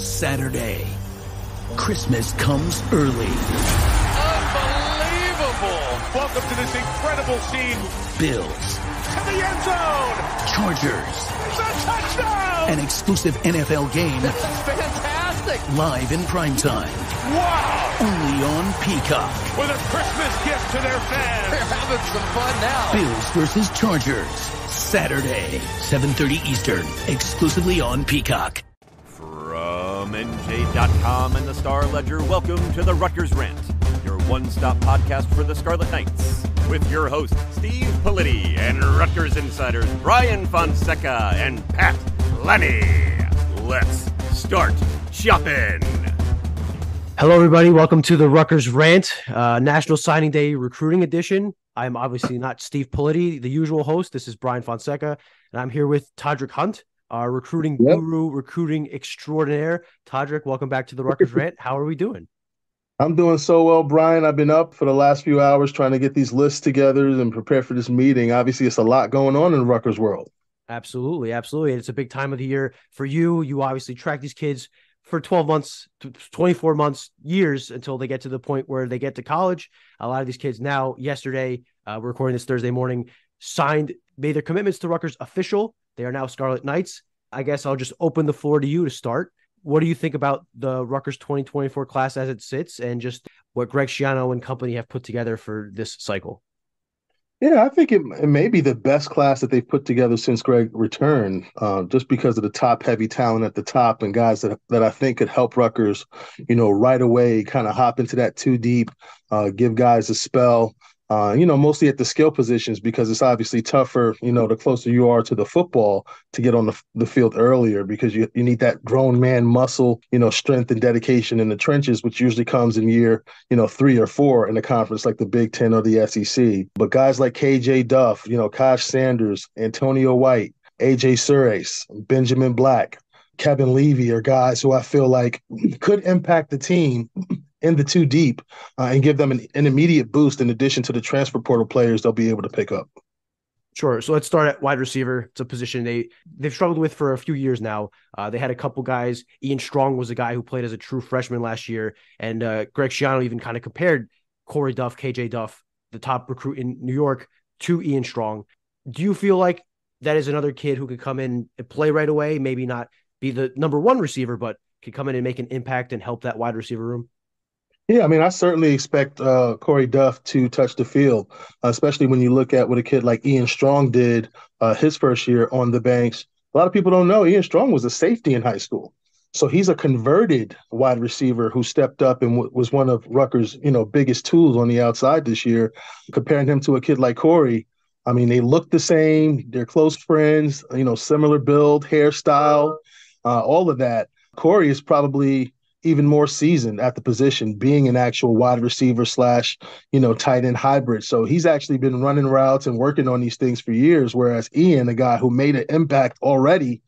Saturday. Christmas comes early. Unbelievable! Welcome to this incredible scene. Bills. To the end zone! Chargers. It's a touchdown! An exclusive NFL game. This is fantastic! Live in primetime. Wow! Only on Peacock. With a Christmas gift to their fans. They're having some fun now. Bills versus Chargers. Saturday, 7:30 Eastern. Exclusively on Peacock. From NJ.com and the Star Ledger, welcome to the Rutgers Rant, your one-stop podcast for the Scarlet Knights, with your hosts Steve Politi and Rutgers insiders Brian Fonseca and Pat Lenny. Let's start shopping. Hello, everybody. Welcome to the Rutgers Rant, National Signing Day Recruiting Edition. I'm obviously not Steve Politi, the usual host. This is Brian Fonseca, and I'm here with Todderick Hunt, our recruiting guru, recruiting extraordinaire. Todderick, welcome back to the Rutgers Rant. How are we doing? I'm doing so well, Brian. I've been up for the last few hours trying to get these lists together and prepare for this meeting. Obviously, it's a lot going on in Rutgers world. Absolutely, absolutely. It's a big time of the year for you. You obviously track these kids for 12 months, 24 months, years until they get to the point where they get to college. A lot of these kids now, yesterday, we're recording this Thursday morning, made their commitments to Rutgers official. They are now Scarlet Knights. I guess I'll just open the floor to you to start. What do you think about the Rutgers 2024 class as it sits and just what Greg Schiano and company have put together for this cycle? Yeah, I think it may be the best class that they've put together since Greg returned, just because of the top-heavy talent at the top and guys that I think could help Rutgers, right away kind of hop into that too deep, give guys a spell. Mostly at the skill positions because it's obviously tougher, the closer you are to the football to get on the field earlier because you need that grown man muscle, strength and dedication in the trenches, which usually comes in year, 3 or 4 in a conference like the Big Ten or the SEC. But guys like KJ Duff, Kosh Sanders, Antonio White, AJ Surace, Benjamin Black, Kevin Levy are guys who I feel like could impact the team in the too deep and give them an immediate boost in addition to the transfer portal players they'll be able to pick up. Sure. So let's start at wide receiver. It's a position they've struggled with for a few years now. They had a couple guys. Ian Strong was a guy who played as a true freshman last year. And Greg Schiano even kind of compared Corey Duff, KJ Duff, the top recruit in New York, to Ian Strong. Do you feel like that is another kid who could come in and play right away, maybe not be the number one receiver, but could come in and make an impact and help that wide receiver room? Yeah, I certainly expect Corey Duff to touch the field, especially when you look at what a kid like Ian Strong did his first year on the banks. A lot of people don't know Ian Strong was a safety in high school. So he's a converted wide receiver who stepped up and was one of Rutgers' biggest tools on the outside this year. Comparing him to a kid like Corey, they look the same. They're close friends, similar build, hairstyle, all of that. Corey is probably even more seasoned at the position, being an actual wide receiver / tight end hybrid. So he's actually been running routes and working on these things for years, whereas Ian, a guy who made an impact already,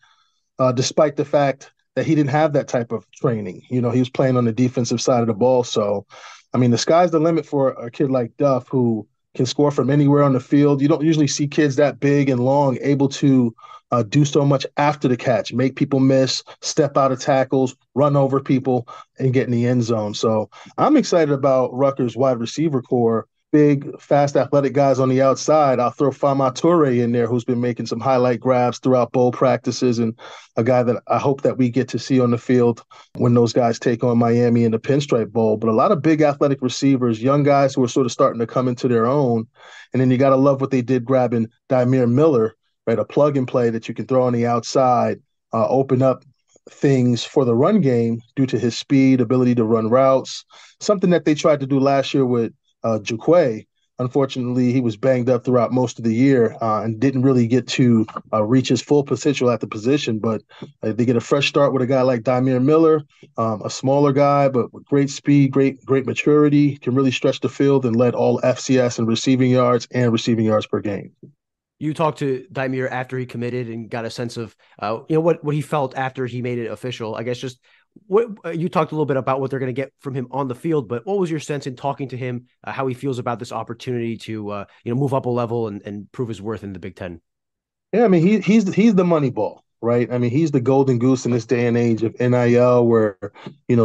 despite the fact that he didn't have that type of training. He was playing on the defensive side of the ball. So, the sky's the limit for a kid like Duff who can score from anywhere on the field. You don't usually see kids that big and long able to do so much after the catch, make people miss, step out of tackles, run over people, and get in the end zone. So I'm excited about Rutgers' wide receiver core. Big, fast, athletic guys on the outside. I'll throw Fama Toure in there, who's been making some highlight grabs throughout bowl practices, and a guy that I hope that we get to see on the field when those guys take on Miami in the Pinstripe Bowl. But a lot of big athletic receivers, young guys who are sort of starting to come into their own. And then you got to love what they did grabbing Dymere Miller, right? A plug and play that you can throw on the outside, open up things for the run game due to his speed, ability to run routes, something that they tried to do last year with Jaquay. Unfortunately, he was banged up throughout most of the year and didn't really get to reach his full potential at the position. But they get a fresh start with a guy like Dymere Miller, a smaller guy, but with great speed, great maturity, can really stretch the field and led all FCS in receiving yards and receiving yards per game. You talked to Dymere after he committed and got a sense of, what he felt after he made it official. I guess just what you talked a little bit about what they're going to get from him on the field, but what was your sense in talking to him, how he feels about this opportunity to, move up a level and prove his worth in the Big Ten? Yeah, he's the money ball. right? I mean, he's the golden goose in this day and age of NIL where,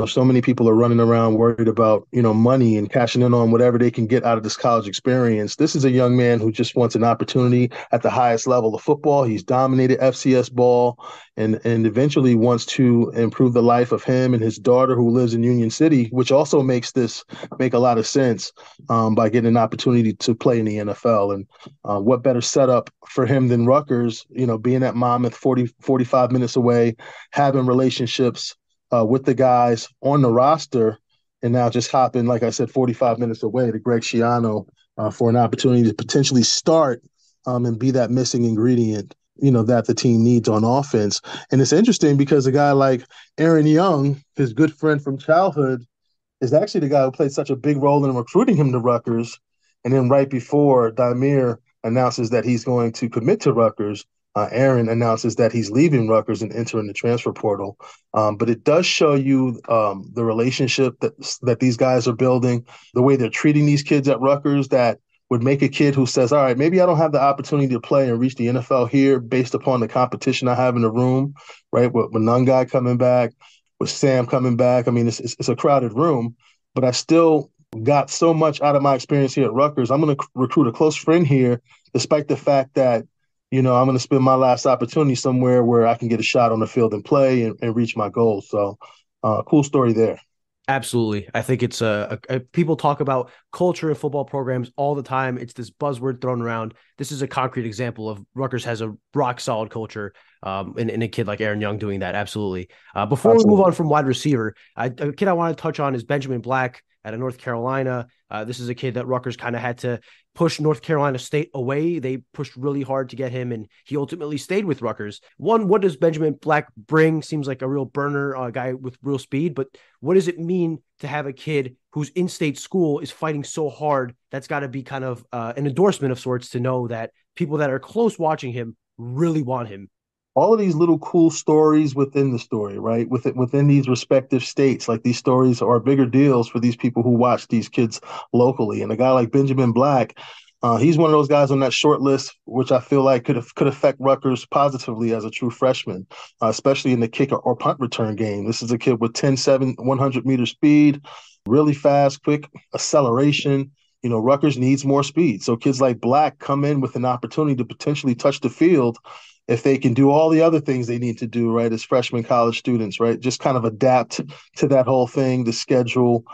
so many people are running around worried about, money and cashing in on whatever they can get out of this college experience. This is a young man who just wants an opportunity at the highest level of football. He's dominated FCS ball and eventually wants to improve the life of him and his daughter who lives in Union City, which also makes this make a lot of sense by getting an opportunity to play in the NFL. And what better setup for him than Rutgers, being at Monmouth 45 minutes away, having relationships with the guys on the roster, and now just hopping, like I said, 45 minutes away to Greg Schiano for an opportunity to potentially start and be that missing ingredient, that the team needs on offense. And it's interesting because a guy like Aaron Young, his good friend from childhood, is actually the guy who played such a big role in recruiting him to Rutgers. And then right before Daimir announces that he's going to commit to Rutgers, Aaron announces that he's leaving Rutgers and entering the transfer portal. But it does show you the relationship that these guys are building, the way they're treating these kids at Rutgers that would make a kid who says, all right, maybe I don't have the opportunity to play and reach the NFL here based upon the competition I have in the room, right? With Nungai coming back, with Sam coming back. I mean, it's a crowded room, but I still got so much out of my experience here at Rutgers. I'm going to recruit a close friend here, despite the fact that, I'm going to spend my last opportunity somewhere where I can get a shot on the field and play and reach my goals. So cool story there. Absolutely. I think it's people talk about culture in football programs all the time. It's this buzzword thrown around. This is a concrete example of Rutgers has a rock solid culture and a kid like Aaron Young doing that. Absolutely. Before we move on from wide receiver, a kid I want to touch on is Benjamin Black out of North Carolina. This is a kid that Rutgers kind of had to push North Carolina State away. They pushed really hard to get him, and he ultimately stayed with Rutgers. One, what does Benjamin Black bring? Seems like a real burner, a guy with real speed, but what does it mean to have a kid whose in-state school is fighting so hard? That's got to be kind of an endorsement of sorts to know that people that are close watching him really want him. All of these little cool stories within the story, right? Within these respective states, like these stories are bigger deals for these people who watch these kids locally. And a guy like Benjamin Black, he's one of those guys on that short list, which I feel like could affect Rutgers positively as a true freshman, especially in the kick or punt return game. This is a kid with 10-7, 100-meter speed, really fast, quick acceleration. Rutgers needs more speed. So kids like Black come in with an opportunity to potentially touch the field if they can do all the other things they need to do, right, as freshman college students, right, just kind of adapt to that whole thing, the schedule,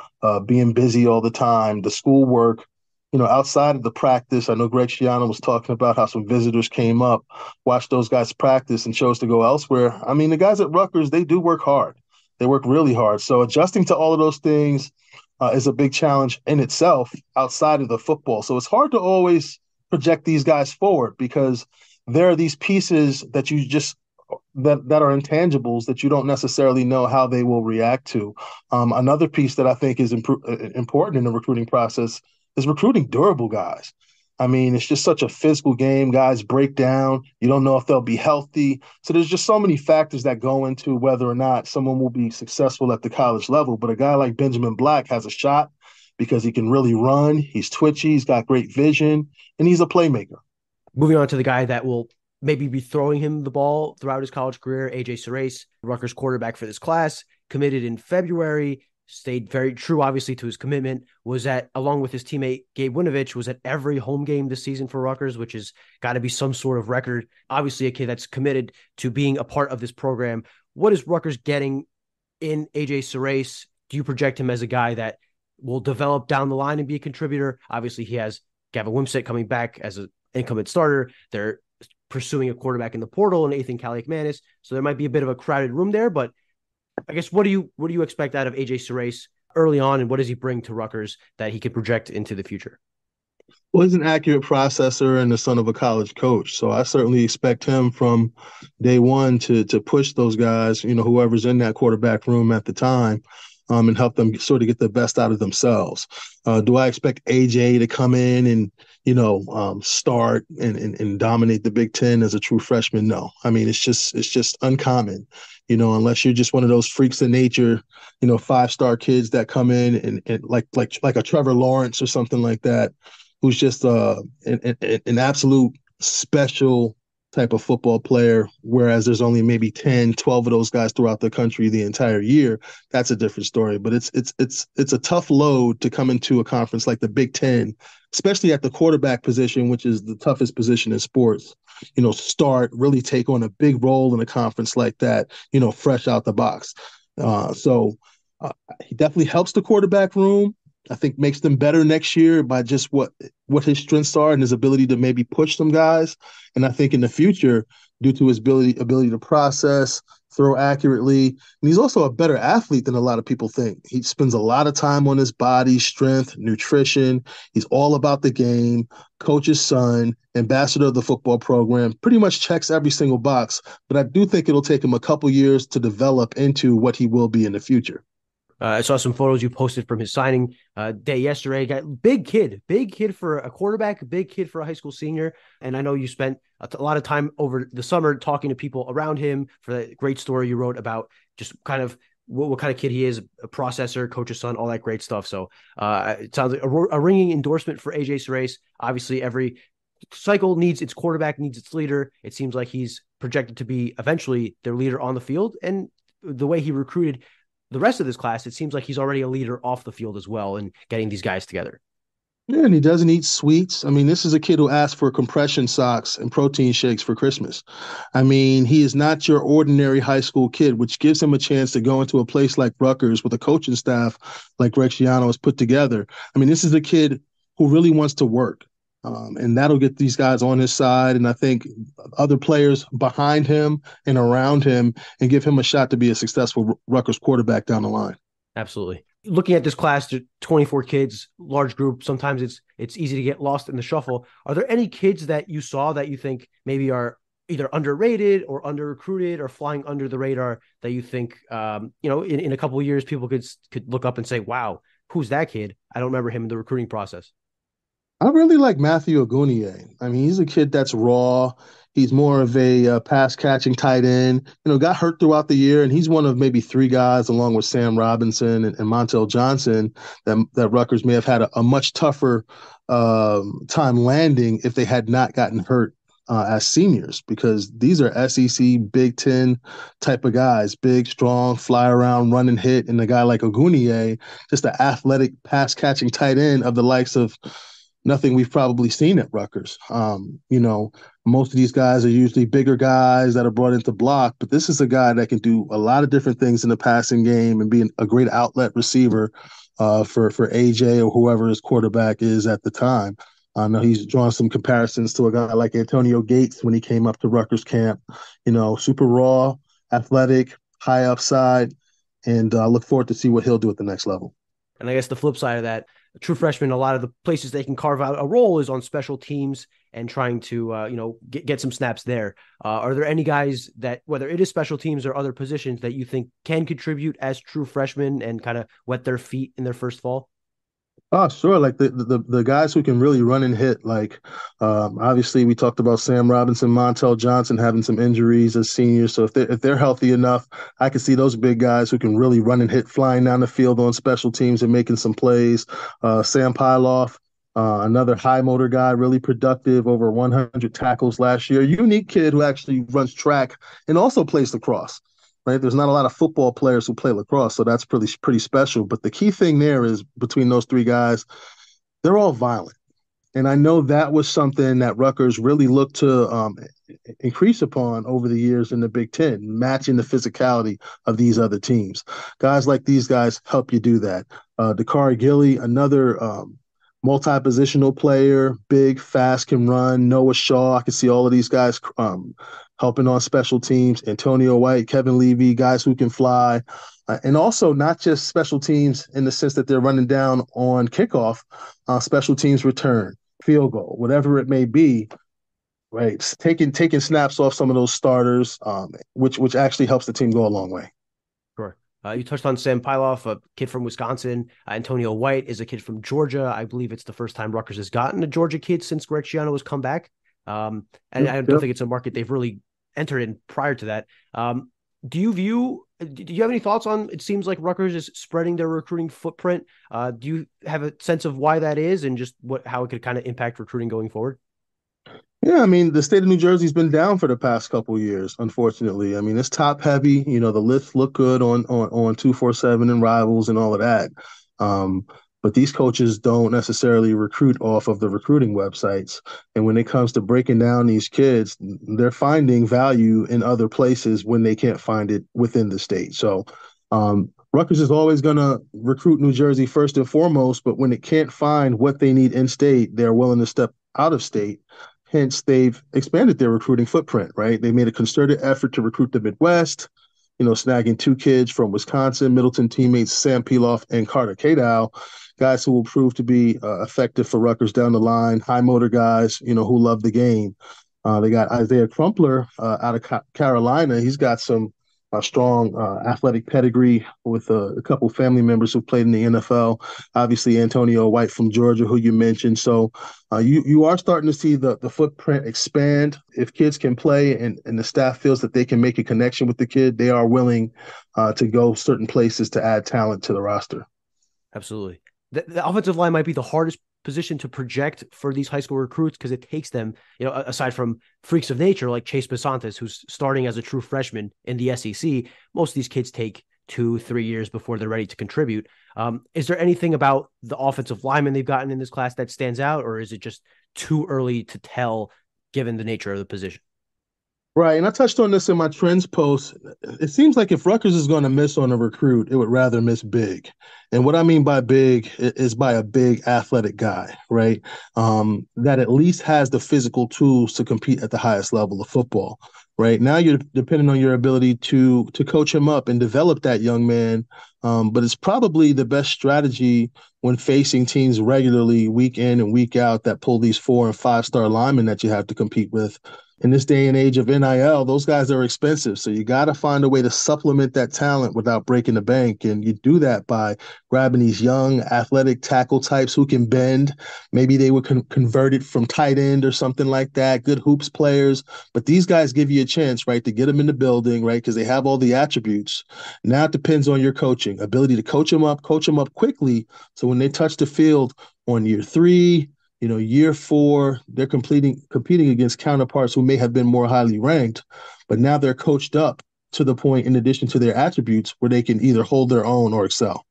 being busy all the time, the schoolwork, outside of the practice. I know Greg Schiano was talking about how some visitors came up, watched those guys practice and chose to go elsewhere. I mean, the guys at Rutgers, they do work hard. They work really hard. So adjusting to all of those things is a big challenge in itself outside of the football. So it's hard to always project these guys forward because there are these pieces that you just that are intangibles that you don't necessarily know how they will react to. Another piece that I think is important in the recruiting process is recruiting durable guys. I mean, it's just such a physical game. Guys break down. You don't know if they'll be healthy. So there's just so many factors that go into whether or not someone will be successful at the college level. But a guy like Benjamin Black has a shot because he can really run. He's twitchy. He's got great vision, and he's a playmaker. Moving on to the guy that will maybe be throwing him the ball throughout his college career, AJ Surace, Rutgers quarterback for this class, committed in February, stayed very true, obviously, to his commitment, was at, along with his teammate Gabe Winovich, was at every home game this season for Rutgers, which has got to be some sort of record. Obviously, a kid that's committed to being a part of this program. What is Rutgers getting in AJ Surace? Do you project him as a guy that will develop down the line and be a contributor? Obviously, he has Gavin Wimsatt coming back as an incumbent starter. They're pursuing a quarterback in the portal and Ethan Kaliakmanis. So there might be a bit of a crowded room there, but I guess what do you expect out of AJ Surace early on, and what does he bring to Rutgers that he could project into the future? Well, he's an accurate processor and the son of a college coach. So I certainly expect him from day one to push those guys, whoever's in that quarterback room at the time, and help them sort of get the best out of themselves. Do I expect AJ to come in and, start and dominate the Big Ten as a true freshman? No. I mean, it's just uncommon, unless you're just one of those freaks of nature, 5-star kids that come in and like a Trevor Lawrence or something like that, who's just an absolute special type of football player, whereas there's only maybe 10, 12 of those guys throughout the country the entire year. That's a different story. But it's a tough load to come into a conference like the Big Ten, especially at the quarterback position, which is the toughest position in sports. Start really take on a big role in a conference like that, fresh out the box. So he definitely helps the quarterback room. I think makes them better next year by just what his strengths are and his ability to maybe push some guys. And I think in the future, due to his ability to process, throw accurately, and he's also a better athlete than a lot of people think. He spends a lot of time on his body, strength, nutrition. He's all about the game, coach's son, ambassador of the football program, pretty much checks every single box. But I do think it'll take him a couple years to develop into what he will be in the future. I saw some photos you posted from his signing day yesterday. Got big kid for a quarterback, big kid for a high school senior. And I know you spent a lot of time over the summer talking to people around him for that great story you wrote about just kind of what kind of kid he is, a processor, coach's son, all that great stuff. So it sounds like a ringing endorsement for AJ Surace. Obviously, every cycle needs its quarterback, needs its leader. It seems like he's projected to be eventually their leader on the field. And the way he recruited the rest of this class, it seems like he's already a leader off the field as well and getting these guys together. Yeah, and he doesn't eat sweets. I mean, this is a kid who asked for compression socks and protein shakes for Christmas. I mean, he is not your ordinary high school kid, which gives him a chance to go into a place like Rutgers with a coaching staff like Greg Schiano has put together. I mean, this is a kid who really wants to work. And that'll get these guys on his side, and I think other players behind him and around him, and give him a shot to be a successful Rutgers quarterback down the line. Absolutely. Looking at this class, 24 kids, large group. Sometimes it's easy to get lost in the shuffle. Are there any kids that you saw that you think maybe are either underrated or under recruited or flying under the radar that you think, in a couple of years people could look up and say, "Wow, who's that kid? I don't remember him in the recruiting process." I really like Matthew Oguniye. I mean, he's a kid that's raw. He's more of a pass-catching tight end. Got hurt throughout the year, and he's one of maybe three guys, along with Sam Robinson and Montel Johnson, that Rutgers may have had a much tougher time landing if they had not gotten hurt as seniors, because these are SEC Big Ten type of guys, big, strong, fly around, run and hit, and a guy like Oguniye, just an athletic pass-catching tight end of the likes of nothing we've probably seen at Rutgers. Most of these guys are usually bigger guys that are brought into block, but this is a guy that can do a lot of different things in the passing game and be a great outlet receiver for AJ or whoever his quarterback is at the time. I know he's drawn some comparisons to a guy like Antonio Gates when he came up to Rutgers camp. Super raw, athletic, high upside, and I look forward to see what he'll do at the next level. And I guess the flip side of that, a true freshman, a lot of the places they can carve out a role is on special teams and trying to, get some snaps there. Are there any guys that, whether it is special teams or other positions, that you think can contribute as true freshmen and kind of wet their feet in their first fall? Oh, sure. Like the guys who can really run and hit. Like, obviously, we talked about Sam Robinson, Montel Johnson having some injuries as seniors. So if they're healthy enough, I can see those big guys who can really run and hit, flying down the field on special teams and making some plays. Sam Pyloff, another high motor guy, really productive, over 100 tackles last year. Unique kid who actually runs track and also plays lacrosse. Right, there's not a lot of football players who play lacrosse, so that's pretty special. But the key thing there is, between those three guys, they're all violent, and I know that was something that Rutgers really looked to increase upon over the years in the Big Ten, matching the physicality of these other teams. Guys like these guys help you do that. Dakari Gilly, another multi-positional player, big, fast, can run. Noah Shaw, I can see all of these guys helping on special teams. Antonio White, Kevin Levy, guys who can fly. And also not just special teams in the sense that they're running down on kickoff, special teams return, field goal, whatever it may be, right? Taking snaps off some of those starters, which actually helps the team go a long way. Sure. You touched on Sam Pyloff, a kid from Wisconsin. Antonio White is a kid from Georgia. I believe it's the first time Rutgers has gotten a Georgia kid since Greg Schiano has come back. And I don't think it's a market they've really entered in prior to that. Do you have any thoughts on, it seems like Rutgers is spreading their recruiting footprint. Do you have a sense of why that is and just how it could kind of impact recruiting going forward? Yeah, I mean, the state of New Jersey's been down for the past couple of years, unfortunately. I mean, it's top heavy. The lists look good on 247 and Rivals and all of that. Um, but these coaches don't necessarily recruit off of the recruiting websites. And when it comes to breaking down these kids, they're finding value in other places when they can't find it within the state. So Rutgers is always going to recruit New Jersey first and foremost, but when it can't find what they need in state, they're willing to step out of state. Hence, they've expanded their recruiting footprint, right? They made a concerted effort to recruit the Midwest, snagging two kids from Wisconsin, Middleton teammates Sam Piloff and Carter Kadow, guys who will prove to be effective for Rutgers down the line, high motor guys, who love the game. They got Isaiah Crumpler out of Carolina. He's got some strong athletic pedigree with a couple family members who played in the NFL. Obviously, Antonio White from Georgia, who you mentioned. So you are starting to see the footprint expand. If kids can play and the staff feels that they can make a connection with the kid, they are willing to go certain places to add talent to the roster. Absolutely. The offensive line might be the hardest position to project for these high school recruits because it takes them, aside from freaks of nature like Chase Basantes, who's starting as a true freshman in the SEC, most of these kids take 2-3 years before they're ready to contribute. Is there anything about the offensive linemen they've gotten in this class that stands out, or is it just too early to tell given the nature of the position? Right, and I touched on this in my trends post. It seems like if Rutgers is going to miss on a recruit, it would rather miss big. And what I mean by big is by a big athletic guy, right? That at least has the physical tools to compete at the highest level of football, right? Now you're depending on your ability to coach him up and develop that young man. But it's probably the best strategy when facing teams regularly, week in and week out, that pull these 4- and 5-star linemen that you have to compete with. In this day and age of NIL, those guys are expensive. So you got to find a way to supplement that talent without breaking the bank. And you do that by grabbing these young athletic tackle types who can bend. Maybe they would convert it from tight end or something like that. Good hoops players. But these guys give you a chance, right, to get them in the building, right, because they have all the attributes. Now it depends on your coaching, ability to coach them up quickly. So when they touch the field on year 3, year 4, they're competing against counterparts who may have been more highly ranked, but now they're coached up to the point, in addition to their attributes, where they can either hold their own or excel.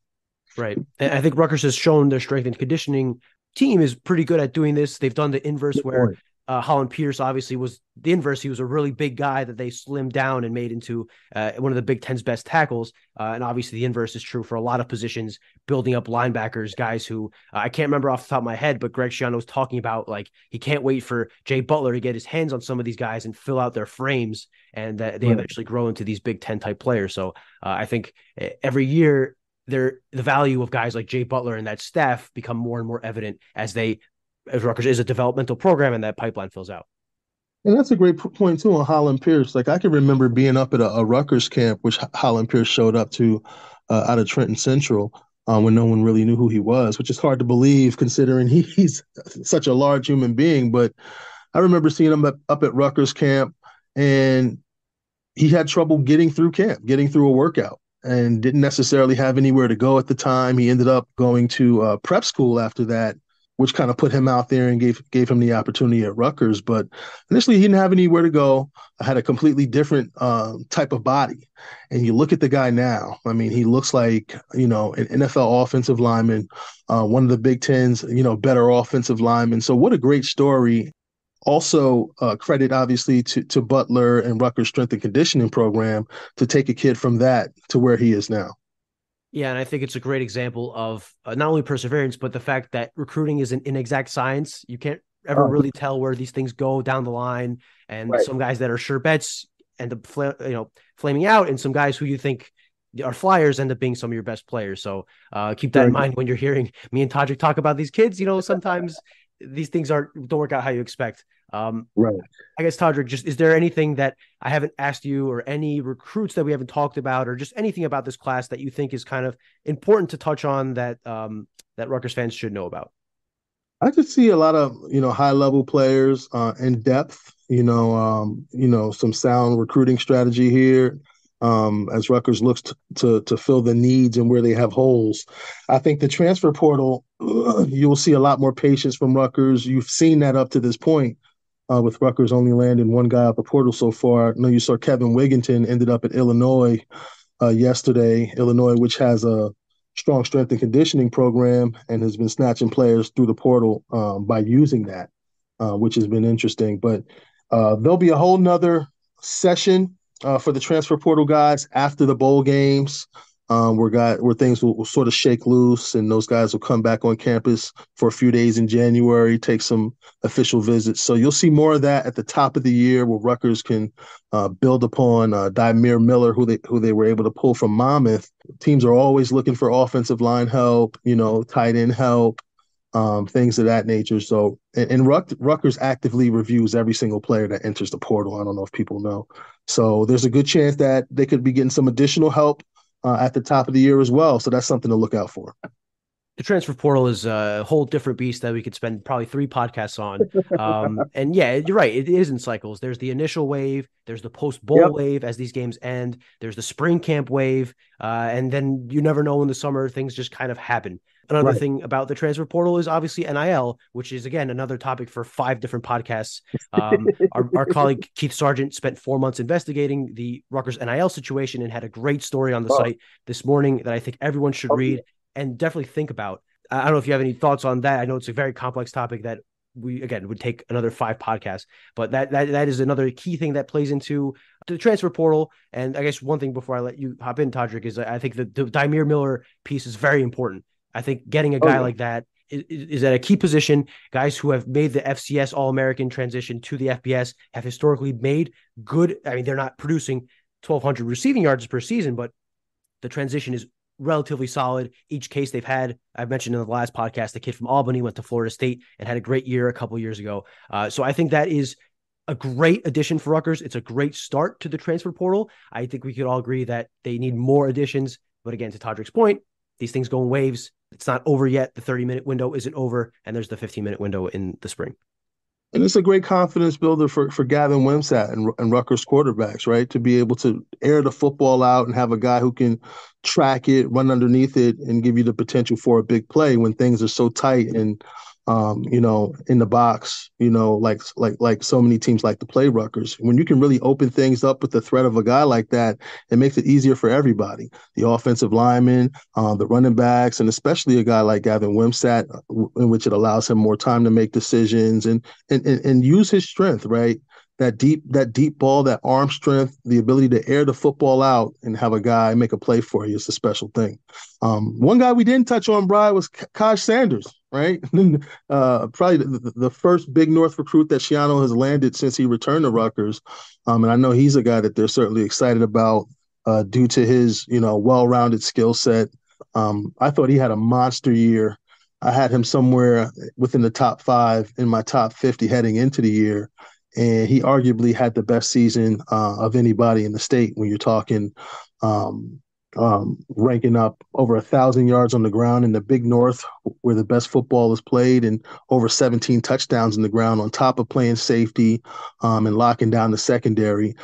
Right. And I think Rutgers has shown their strength and conditioning team is pretty good at doing this. They've done the inverse where Holland Pierce obviously was the inverse. He was a really big guy that they slimmed down and made into one of the Big Ten's best tackles. And obviously the inverse is true for a lot of positions, building up linebackers, guys who I can't remember off the top of my head, but Greg Schiano was talking about like he can't wait for Jay Butler to get his hands on some of these guys and fill out their frames and that they eventually grow into these Big Ten type players. So I think every year the value of guys like Jay Butler and that staff become more and more evident as Rutgers is a developmental program and that pipeline fills out. And that's a great point too on Holland Pierce. Like I can remember being up at a Rutgers camp, which Holland Pierce showed up to out of Trenton Central when no one really knew who he was, which is hard to believe considering he's such a large human being. But I remember seeing him up at Rutgers camp, and he had trouble getting through camp, getting through a workout, and didn't necessarily have anywhere to go at the time. He ended up going to prep school after that, which kind of put him out there and gave him the opportunity at Rutgers. But initially, he didn't have anywhere to go. I had a completely different type of body. And you look at the guy now. I mean, he looks like, an NFL offensive lineman, one of the Big Ten's, better offensive linemen. So what a great story. Also, credit obviously to Butler and Rutgers strength and conditioning program to take a kid from that to where he is now. Yeah, and I think it's a great example of not only perseverance, but the fact that recruiting is an inexact science. You can't ever really tell where these things go down the line. And some guys that are sure bets end up flaming out, and some guys who you think are flyers end up being some of your best players. So keep that in mind when you're hearing me and Todderick talk about these kids. Sometimes these things don't work out how you expect. Right. I guess, Todderick, is there anything that I haven't asked you, or any recruits that we haven't talked about, or just anything about this class that you think is kind of important to touch on that Rutgers fans should know about? I just see a lot of, high level players in depth, some sound recruiting strategy here. As Rutgers looks to fill the needs and where they have holes. I think the transfer portal, you will see a lot more patience from Rutgers. You've seen that up to this point. with Rutgers only landing one guy out the portal so far. I know you saw Kevin Wigginton ended up at Illinois yesterday. Illinois, which has a strong strength and conditioning program and has been snatching players through the portal by using that, which has been interesting. But there'll be a whole nother session for the transfer portal guys after the bowl games, where things will sort of shake loose, and those guys will come back on campus for a few days in January, take some official visits. So you'll see more of that at the top of the year, where Rutgers can build upon Dymere Miller, who they were able to pull from Monmouth. Teams are always looking for offensive line help, tight end help, things of that nature. So, and Rutgers actively reviews every single player that enters the portal. I don't know if people know. So there's a good chance that they could be getting some additional help at the top of the year as well. So that's something to look out for. The transfer portal is a whole different beast that we could spend probably 3 podcasts on. And yeah, you're right. It is in cycles. There's the initial wave. There's the post-bowl wave as these games end. There's the spring camp wave. And then you never know in the summer, things just kind of happen. Another thing about the transfer portal is obviously NIL, which is, again, another topic for 5 different podcasts. Our colleague Keith Sargent spent 4 months investigating the Rutgers NIL situation and had a great story on the site this morning that I think everyone should read and definitely think about. I don't know if you have any thoughts on that. I know it's a very complex topic that we, again, would take another 5 podcasts, but that is another key thing that plays into the transfer portal. And I guess one thing before I let you hop in, Todderick, is I think the Dymere Miller piece is very important. I think getting a guy like that is at a key position. Guys who have made the FCS All-American transition to the FBS have historically made good. I mean, they're not producing 1,200 receiving yards per season, but the transition is relatively solid. Each case they've had, I've mentioned in the last podcast, the kid from Albany went to Florida State and had a great year a couple years ago. So I think that is a great addition for Rutgers. It's a great start to the transfer portal. I think we could all agree that they need more additions. But again, to Todderick's point, these things go in waves. It's not over yet. The 30-minute window isn't over, and there's the 15-minute window in the spring. And it's a great confidence builder for Gavin Wimsatt and Rutgers quarterbacks, right? To be able to air the football out and have a guy who can track it, run underneath it, and give you the potential for a big play when things are so tight and in the box, like so many teams like to play Rutgers. When you can really open things up with the threat of a guy like that, it makes it easier for everybody. The offensive linemen, the running backs, and especially a guy like Gavin Wimsatt, in which it allows him more time to make decisions and use his strength, right? That deep ball, that arm strength, the ability to air the football out and have a guy make a play for you is a special thing. One guy we didn't touch on, Bri, was Kaj Sanders, right? Probably the first Big North recruit that Schiano has landed since he returned to Rutgers. And I know he's a guy that they're certainly excited about due to his, well-rounded skill set. I thought he had a monster year. I had him somewhere within the top 5 in my top 50 heading into the year. And he arguably had the best season of anybody in the state when you're talking ranking up over 1,000 yards on the ground in the Big North, where the best football is played, and over 17 touchdowns in the ground on top of playing safety and locking down the secondary.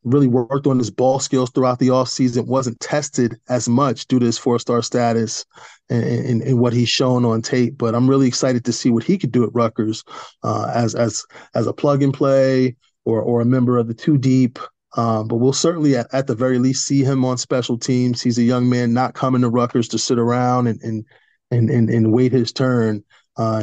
Really worked on his ball skills throughout the offseason. Wasn't tested as much due to his 4-star status and what he's shown on tape. But I'm really excited to see what he could do at Rutgers as a plug and play or a member of the 2 deep. But we'll certainly, at the very least, see him on special teams. He's a young man not coming to Rutgers to sit around and wait his turn.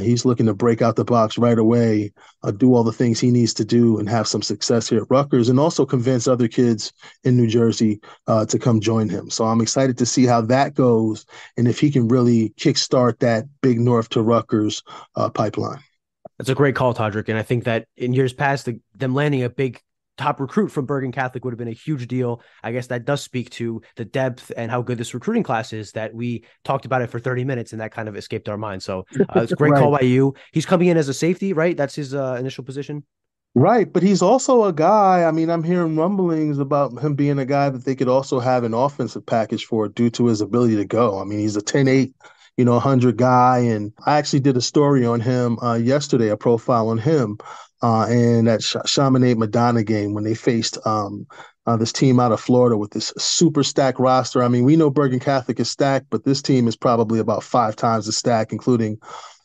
He's looking to break out the box right away, do all the things he needs to do, and have some success here at Rutgers, and also convince other kids in New Jersey to come join him. So I'm excited to see how that goes, and if he can really kickstart that Big North to Rutgers pipeline. That's a great call, Todderick, and I think that in years past, them landing a big top recruit from Bergen Catholic would have been a huge deal. I guess that does speak to the depth and how good this recruiting class is, that we talked about it for 30 minutes and that kind of escaped our mind. So it's a great call by you. He's coming in as a safety, right? That's his initial position. Right. But he's also a guy, I mean, I'm hearing rumblings about him being a guy that they could also have an offensive package for due to his ability to go. I mean, he's a 10-8, 100 guy. And I actually did a story on him yesterday, a profile on him. And that Chaminade Madonna game when they faced this team out of Florida with this super stacked roster. I mean, we know Bergen Catholic is stacked, but this team is probably about 5 times the stack, including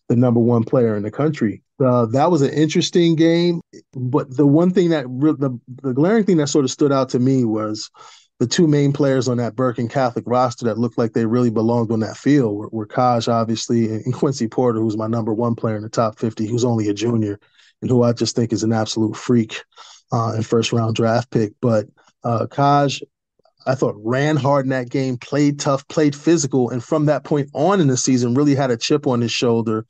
the number one player in the country. That was an interesting game, but the one thing the glaring thing that sort of stood out to me was the two main players on that Berkeley Catholic roster that looked like they really belonged on that field were Kaj, obviously, and Quincy Porter, who's my number one player in the top 50, who's only a junior, and who I just think is an absolute freak and first-round draft pick. But Kaj, I thought, ran hard in that game, played tough, played physical, and from that point on in the season really had a chip on his shoulder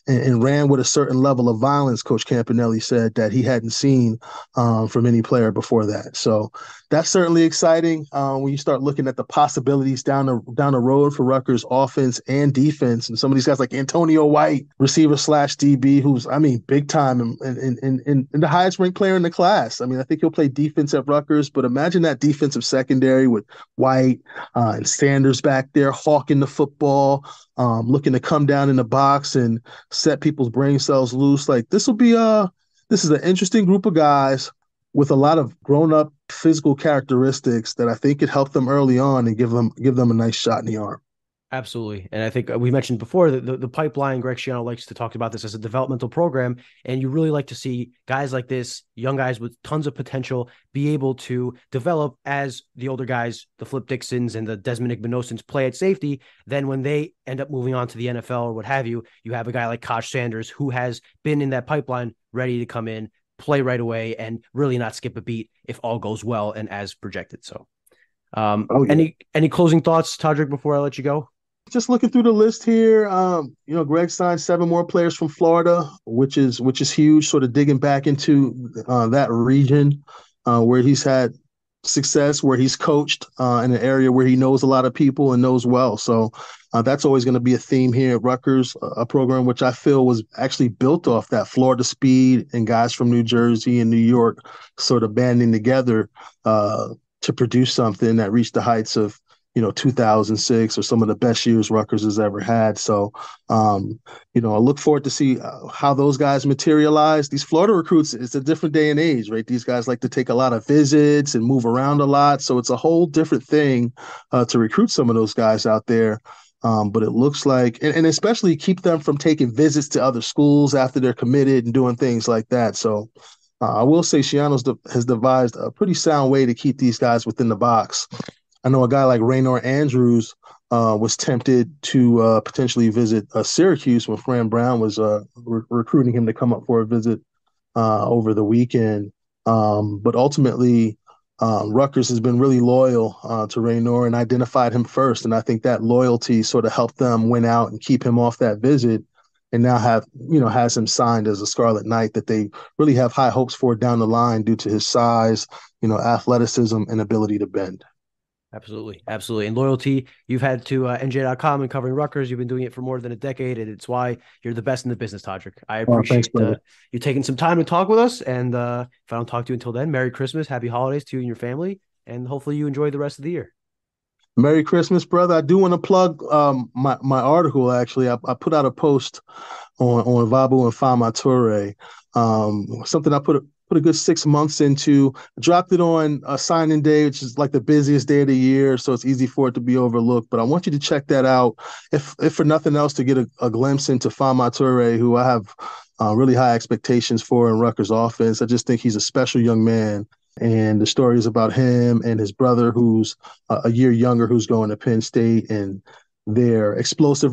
and ran with a certain level of violence, Coach Campanelli said, that he hadn't seen from any player before that. So that's certainly exciting when you start looking at the possibilities down the road for Rutgers offense and defense. And some of these guys like Antonio White, receiver / DB, who's, big time and the highest ranked player in the class. I think he'll play defense at Rutgers, but imagine that defensive secondary with White and Sanders back there hawking the football, looking to come down in the box and set people's brain cells loose. Like this is an interesting group of guys with a lot of grown-up physical characteristics that I think could help them early on and give them a nice shot in the arm. Absolutely. And I think we mentioned before that the pipeline, Greg Schiano likes to talk about this as a developmental program. And you really like to see guys like this, young guys with tons of potential, be able to develop as the older guys, the Flip Dixons and the Desmond Igbenosins, play at safety. Then when they end up moving on to the NFL or what have you, you have a guy like Kaj Sanders who has been in that pipeline, ready to come in, play right away, and really not skip a beat if all goes well and as projected. So any closing thoughts, Todderick, before I let you go? Just looking through the list here, Greg signed 7 more players from Florida, which is huge. Sort of digging back into that region where he's had success, where he's coached in an area where he knows a lot of people and knows well. So that's always going to be a theme here at Rutgers, a program which I feel was actually built off that Florida speed and guys from New Jersey and New York sort of banding together to produce something that reached the heights of 2006 or some of the best years Rutgers has ever had. So, I look forward to see how those guys materialize. These Florida recruits, it's a different day and age, right? These guys like to take a lot of visits and move around a lot. So it's a whole different thing to recruit some of those guys out there. But it looks like, and especially keep them from taking visits to other schools after they're committed and doing things like that. So I will say Schiano has devised a pretty sound way to keep these guys within the box. I know a guy like Raynor Andrews was tempted to potentially visit Syracuse when Fran Brown was recruiting him to come up for a visit over the weekend. But ultimately, Rutgers has been really loyal to Raynor and identified him first. And I think that loyalty sort of helped them win out and keep him off that visit, and now has him signed as a Scarlet Knight that they really have high hopes for down the line due to his size, athleticism and ability to bend. Absolutely. Absolutely. And loyalty, you've had to NJ.com and covering Rutgers. You've been doing it for more than a decade, and it's why you're the best in the business, Todderick. I appreciate you taking some time to talk with us. And if I don't talk to you until then, Merry Christmas, Happy Holidays to you and your family, and hopefully you enjoy the rest of the year. Merry Christmas, brother. I do want to plug my article, actually. I put out a post on Vabu and Fama Toure, something I put a good 6 months into. Dropped it on a signing day, which is like the busiest day of the year, so it's easy for it to be overlooked. But I want you to check that out, if for nothing else, to get a glimpse into Fama Toure, who I have really high expectations for in Rutgers offense. I just think he's a special young man. And the story is about him and his brother, who's a year younger, who's going to Penn State, and their explosive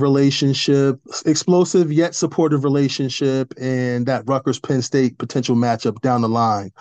yet supportive relationship, and that Rutgers-Penn State potential matchup down the line,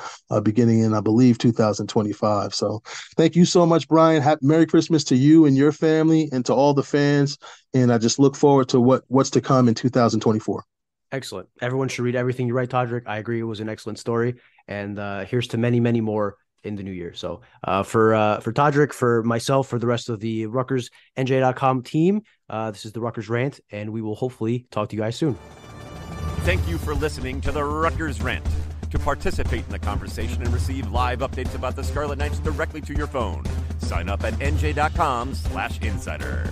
beginning in, I believe, 2025. So thank you so much, Brian. Merry Christmas to you and your family and to all the fans. And I just look forward to what's to come in 2024. Excellent. Everyone should read everything you write, Todderick. I agree. It was an excellent story. And here's to many, many more in the new year. So for Todderick, for myself, for the rest of the Rutgers NJ.com team, this is the Rutgers Rant, and we will hopefully talk to you guys soon. Thank you for listening to the Rutgers Rant. To participate in the conversation and receive live updates about the Scarlet Knights directly to your phone, sign up at NJ.com/insider.